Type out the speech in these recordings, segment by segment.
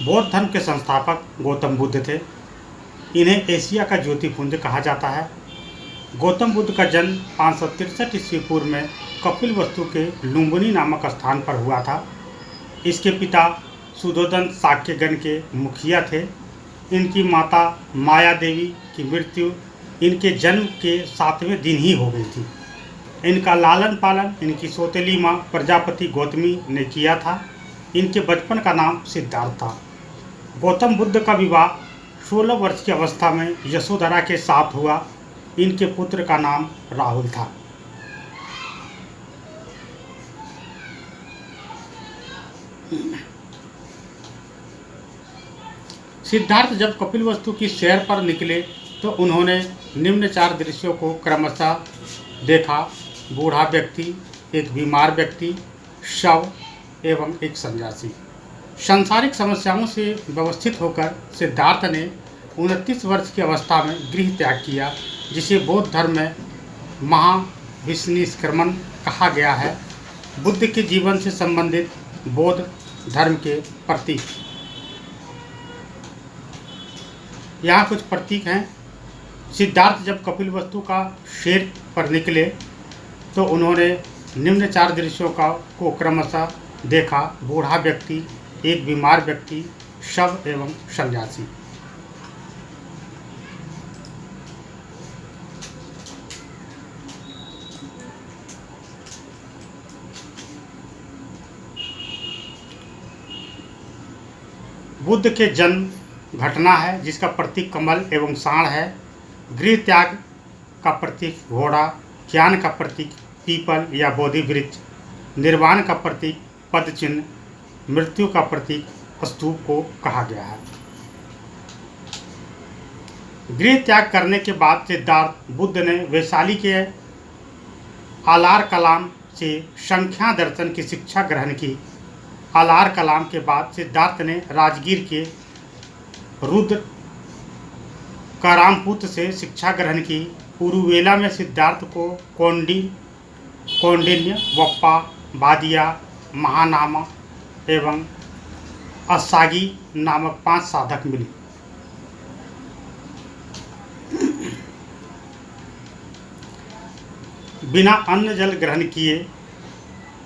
बौद्ध धर्म के संस्थापक गौतम बुद्ध थे। इन्हें एशिया का ज्योतिपुंज कहा जाता है। गौतम बुद्ध का जन्म 563 ईस्वी पूर्व में कपिलवस्तु के लुम्बिनी नामक स्थान पर हुआ था। इसके पिता सुधोधन शाक्यगण के मुखिया थे। इनकी माता माया देवी की मृत्यु इनके जन्म के 7वें दिन ही हो गई थी। इनका लालन पालन इनकी सौतेली माँ प्रजापति गौतमी ने किया था। इनके बचपन का नाम सिद्धार्थ था। गौतम बुद्ध का विवाह 16 वर्ष की अवस्था में यशोधरा के साथ हुआ। इनके पुत्र का नाम राहुल था। सिद्धार्थ जब कपिलवस्तु की सैर पर निकले तो उन्होंने निम्न 4 दृश्यों को क्रमशः देखा: बूढ़ा व्यक्ति, एक बीमार व्यक्ति, शव एवं एक सन्यासी। सांसारिक समस्याओं से व्यवस्थित होकर सिद्धार्थ ने 29 वर्ष की अवस्था में गृह त्याग किया, जिसे बौद्ध धर्म में महाविनिष्क्रमण कहा गया है। बुद्ध के जीवन से संबंधित बौद्ध धर्म के प्रतीक। यहाँ कुछ प्रतीक हैं। सिद्धार्थ जब कपिलवस्तु का सैर पर निकले तो उन्होंने निम्न 4 दृश्यों को क्रमशः देखा: बूढ़ा व्यक्ति, एक बीमार व्यक्ति, शव एवं सन्यासी। बुद्ध के जन्म घटना है जिसका प्रतीक कमल एवं साण है। गृह त्याग का प्रतीक घोड़ा, ज्ञान का प्रतीक पीपल या बोधि वृक्ष, निर्वाण का प्रतीक पद चिन्ह, मृत्यु का प्रतीक स्तूप को कहा गया है। गृह त्याग करने के बाद सिद्धार्थ बुद्ध ने वैशाली के आलार कलाम से संख्या दर्शन की शिक्षा ग्रहण की। आलार कलाम के बाद सिद्धार्थ ने राजगीर के रुद्र कारामपुत्र से शिक्षा ग्रहण की। उरुवेला में सिद्धार्थ को कौंडिन्य, वप्पा, बादिया, महानामा एवं असागी नामक 5 साधक मिले। बिना अन्न जल ग्रहण किए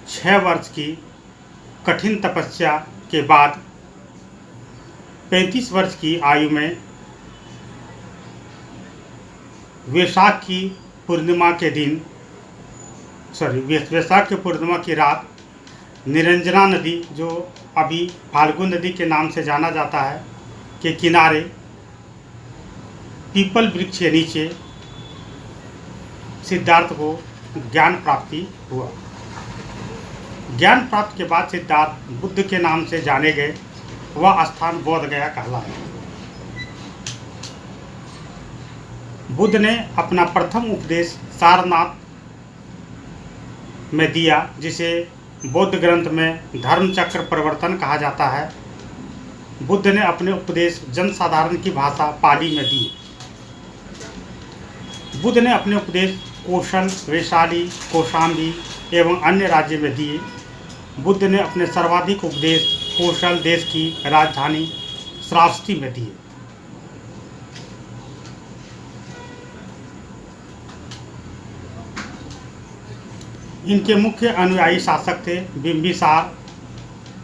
6 वर्ष की कठिन तपस्या के बाद 35 वर्ष की आयु में वैशाख की पूर्णिमा की रात निरंजना नदी, जो अभी फाल्गु नदी के नाम से जाना जाता है, के किनारे पीपल वृक्ष के नीचे सिद्धार्थ को ज्ञान प्राप्ति हुआ। ज्ञान प्राप्त के बाद सिद्धार्थ बुद्ध के नाम से जाने गए। वह स्थान बोध गया कहलाया। बुद्ध ने अपना प्रथम उपदेश सारनाथ में दिया, जिसे बौद्ध ग्रंथ में धर्म चक्र प्रवर्तन कहा जाता है। बुद्ध ने अपने उपदेश जनसाधारण की भाषा पाली में दिए। बुद्ध ने अपने उपदेश कोशल, वैशाली, कौशाम्बी एवं अन्य राज्य में दिए। बुद्ध ने अपने सर्वाधिक उपदेश कौशल देश की राजधानी श्रावस्ती में दिए। इनके मुख्य अनुयायी शासक थे बिंबिसार,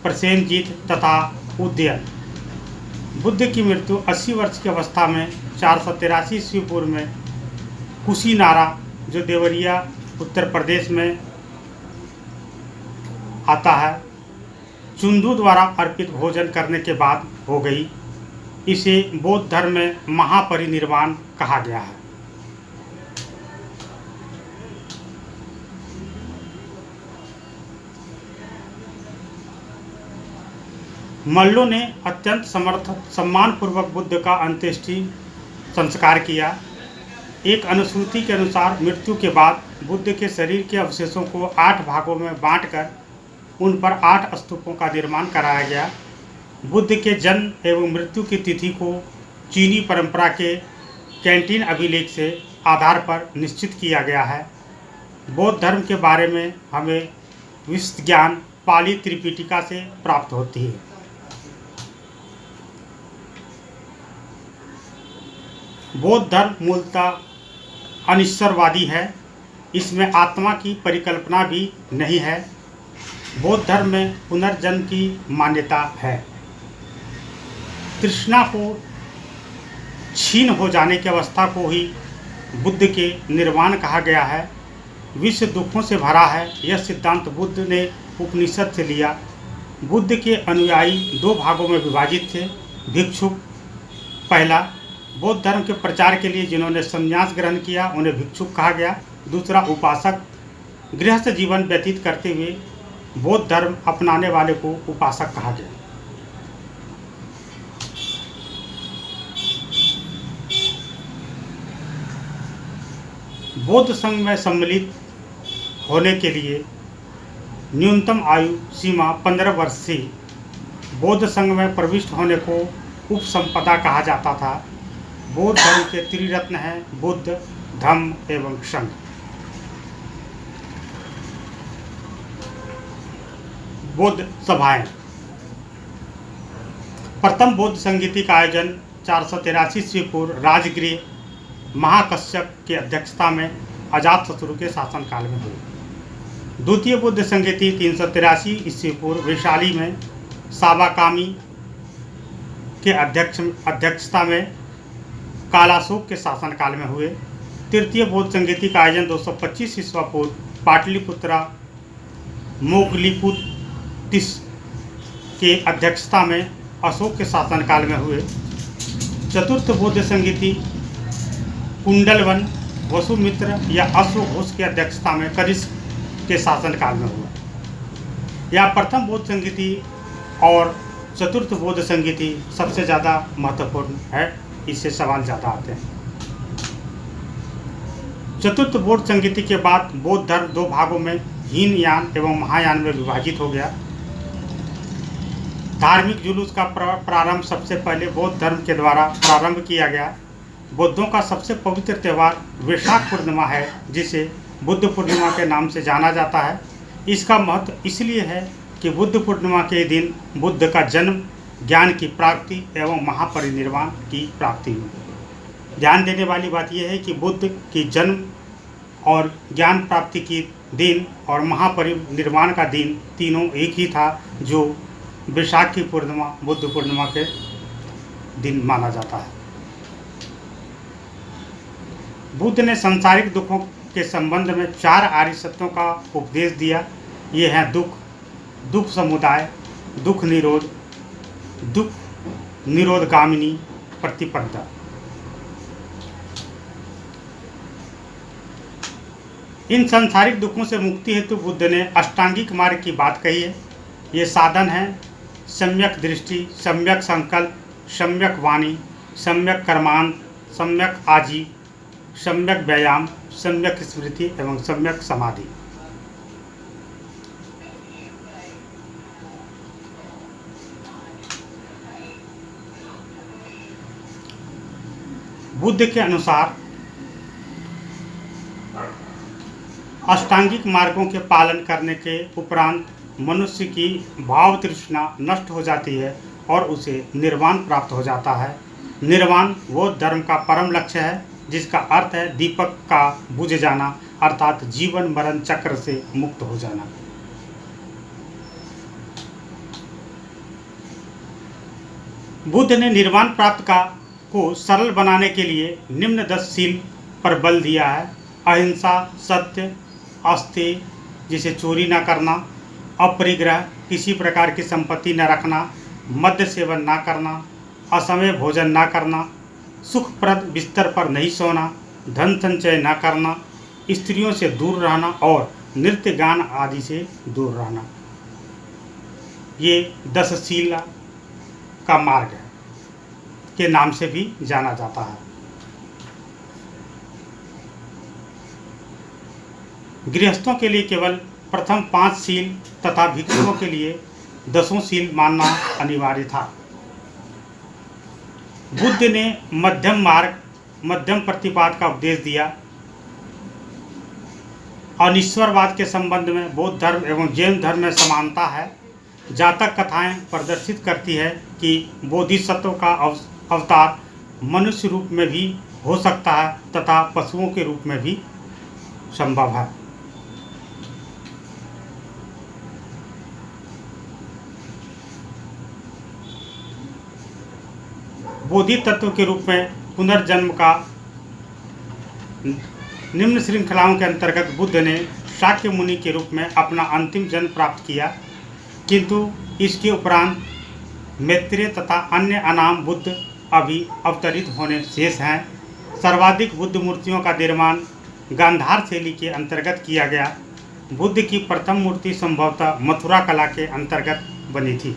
प्रसेनजीत तथा उदयन। बुद्ध की मृत्यु 80 वर्ष की अवस्था में 483 ईस्वी पूर्व में कुशीनारा, जो देवरिया उत्तर प्रदेश में आता है, चुंदू द्वारा अर्पित भोजन करने के बाद हो गई। इसे बौद्ध धर्म में महापरिनिर्वाण कहा गया है। मल्लों ने अत्यंत सम्मानपूर्वक बुद्ध का अंत्येष्टि संस्कार किया। एक अनुश्रुति के अनुसार मृत्यु के बाद बुद्ध के शरीर के अवशेषों को 8 भागों में बांटकर उन पर 8 स्तूपों का निर्माण कराया गया। बुद्ध के जन्म एवं मृत्यु की तिथि को चीनी परंपरा के कैंटीन अभिलेख से आधार पर निश्चित किया गया है। बौद्ध धर्म के बारे में हमें विस्तृत ज्ञान पाली त्रिपिटिका से प्राप्त होती है। बौद्ध धर्म मूलतः अनिश्वरवादी है। इसमें आत्मा की परिकल्पना भी नहीं है। बौद्ध धर्म में पुनर्जन्म की मान्यता है। तृष्णा को क्षीण हो जाने की अवस्था को ही बुद्ध के निर्वाण कहा गया है। विश्व दुखों से भरा है, यह सिद्धांत बुद्ध ने उपनिषद से लिया। बुद्ध के अनुयायी दो भागों में विभाजित थे। भिक्षुक, पहला बौद्ध धर्म के प्रचार के लिए जिन्होंने संन्यास ग्रहण किया उन्हें भिक्षुक कहा गया। दूसरा उपासक, गृहस्थ जीवन व्यतीत करते हुए बौद्ध धर्म अपनाने वाले को उपासक कहा गया। बौद्ध संघ में सम्मिलित होने के लिए न्यूनतम आयु सीमा 15 वर्ष थी। बौद्ध संघ में प्रविष्ट होने को उपसंपदा कहा जाता था। बौद्ध धर्म के त्रिरत्न हैं बुद्ध, धम्म एवं संघ। बौद्ध सभाएं। प्रथम बौद्ध संगीति का आयोजन 483 ईस्वी पूर्व राजगृह महाकश्यप की अध्यक्षता में अजातशत्रु के शासनकाल में हुई। द्वितीय बुद्ध संगीति 383 ईस्वी पूर्व वैशाली में साबाकामी के अध्यक्षता में कालाशोक के शासनकाल में हुए। तृतीय बौद्ध संगीति का आयोजन 225 ईस्वी पूर्व पाटलिपुत्रा मोगलीपुतिस के अध्यक्षता में अशोक के शासनकाल में हुए। चतुर्थ बौद्ध संगीति कुंडलवन वसुमित्र या अश्वघोष की अध्यक्षता में कनिष्क के शासनकाल में हुआ। यह प्रथम बौद्ध संगीति और चतुर्थ बौद्ध संगीति सबसे ज़्यादा महत्वपूर्ण है, इससे सवाल ज़्यादा आते हैं। चतुर्थ बौद्ध संगीति के बाद बौद्ध धर्म दो भागों में हीनयान एवं महायान में विभाजित हो गया। धार्मिक जुलूस का प्रारंभ सबसे पहले बौद्ध धर्म के द्वारा प्रारंभ किया गया। बौद्धों का सबसे पवित्र त्यौहार वैशाख पूर्णिमा है, जिसे बुद्ध पूर्णिमा के नाम से जाना जाता है। इसका महत्व इसलिए है कि बुद्ध पूर्णिमा के दिन बुद्ध का जन्म, ज्ञान की प्राप्ति एवं महापरिनिर्वाण की प्राप्ति हुई। ध्यान देने वाली बात यह है कि बुद्ध की जन्म और ज्ञान प्राप्ति की दिन और महापरिनिर्वाण का दिन तीनों एक ही था, जो वैशाख की पूर्णिमा बुद्ध पूर्णिमा के दिन माना जाता है। बुद्ध ने सांसारिक दुखों के संबंध में 4 आर्य सत्यों का उपदेश दिया। ये हैं दुख, दुख समुदाय, दुख निरोधगामिनी प्रतिपदा। इन सांसारिक दुखों से मुक्ति हेतु बुद्ध ने अष्टांगिक मार्ग की बात कही है। ये साधन हैं सम्यक दृष्टि, सम्यक संकल्प, सम्यक वाणी, सम्यक कर्मांत, सम्यक आजीव, सम्यक व्यायाम, सम्यक स्मृति एवं सम्यक समाधि। बुद्ध के अनुसार अष्टांगिक मार्गों के पालन करने के उपरांत मनुष्य की भाव तृष्णा नष्ट हो जाती है और उसे निर्वाण प्राप्त हो जाता है। निर्वाण वो धर्म का परम लक्ष्य है, जिसका अर्थ है दीपक का बुझ जाना, अर्थात जीवन मरण चक्र से मुक्त हो जाना। बुद्ध ने निर्वाण प्राप्त को सरल बनाने के लिए निम्न 10 शील पर बल दिया है। अहिंसा, सत्य, अस्तेय जिसे चोरी न करना, अपरिग्रह किसी प्रकार की संपत्ति न रखना, मद्य सेवन न करना, असमय भोजन न करना, सुखप्रद बिस्तर पर नहीं सोना, धन संचय न करना, स्त्रियों से दूर रहना और नृत्य गान आदि से दूर रहना। ये 10 शील का मार्ग है के नाम से भी जाना जाता है। गृहस्थों के लिए केवल प्रथम 5 शील तथा भिक्षुओं के लिए 10 शील मानना अनिवार्य था। बुद्ध ने मध्यम मार्ग, मध्यम प्रतिपाद का उपदेश दिया। अनिश्वरवाद के संबंध में बौद्ध धर्म एवं जैन धर्म में समानता है। जातक कथाएं प्रदर्शित करती है कि बोधिसत्व का अवतार मनुष्य रूप में भी हो सकता है तथा पशुओं के रूप में भी संभव है। बोधि तत्व के रूप में पुनर्जन्म का निम्न श्रृंखलाओं के अंतर्गत बुद्ध ने शाक्य मुनि के रूप में अपना अंतिम जन्म प्राप्त किया, किंतु इसके उपरांत मैत्रेय तथा अन्य अनाम बुद्ध अभी अवतरित होने शेष हैं। सर्वाधिक बुद्ध मूर्तियों का निर्माण गांधार शैली के अंतर्गत किया गया। बुद्ध की प्रथम मूर्ति संभवतः मथुरा कला के अंतर्गत बनी थी।